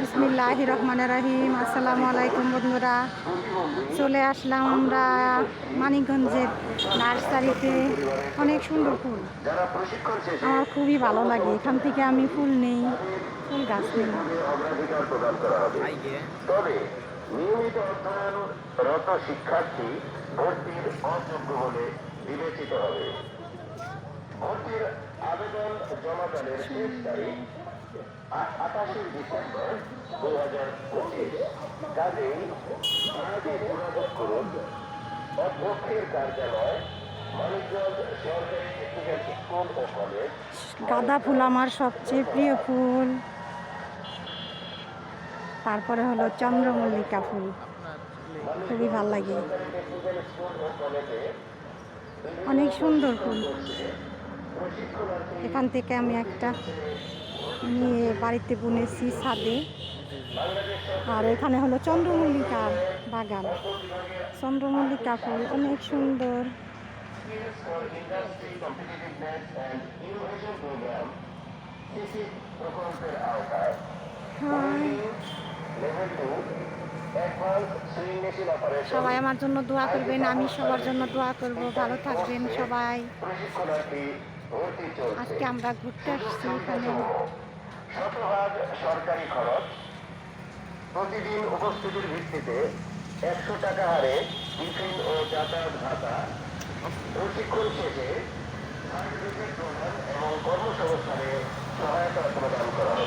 বিসমিল্লাহির রহমানির রহিম। আসসালামু আলাইকুম বন্ধুরা, চলে আসলাম আমরা মানিকগঞ্জের নার্সারিতে। অনেক সুন্দর ফুল, আমার খুবই ভালো লাগে। এখান থেকে আমি ফুল নেই, ফুল গাছ নেই। তবে নিয়মিত অধ্যয়নরত শিক্ষার্থী ভর্তির অযোগ্য বলে বিবেচিত হবে। ভর্তির আবেদন জমাদানের শেষ তারিখ 28 ডিসেম্বর 2025। কাজেই আগে যোগাযোগ করুন অধ্যক্ষের কার্যালয়, মানিকগঞ্জ সরকারি টেকনিক্যাল স্কুল ও কলেজ। গাঁদা ফুল আমার সবচেয়ে প্রিয় ফুল। তারপরে হলো চন্দ্রমল্লিকা ফুল, খুবই ভালো লাগে। অনেক সুন্দর ফুল। এখান থেকে আমি একটা নিয়ে বাড়িতে বুনেছি ছাদে। আর এখানে হলো চন্দ্রমল্লিকার বাগান। চন্দ্রমল্লিকা ফুল অনেক সুন্দর। সবাই আমার জন্য দোয়া করবেন, আমি সবার জন্য দোয়া করব। ভালো থাকবেন সবাই। আজকে আমরা ঘুরতে আসছি এখানে। শতভাগ সরকারি খরচ, প্রতিদিন উপস্থিতির ভিত্তিতে 100 টাকা হারে টিফিন ও যাতায়াত ভাতা, প্রশিক্ষণ শেষে সার্টিফিকেট প্রদান এবং কর্মসংস্থানে সহায়তা প্রদান করা হবে।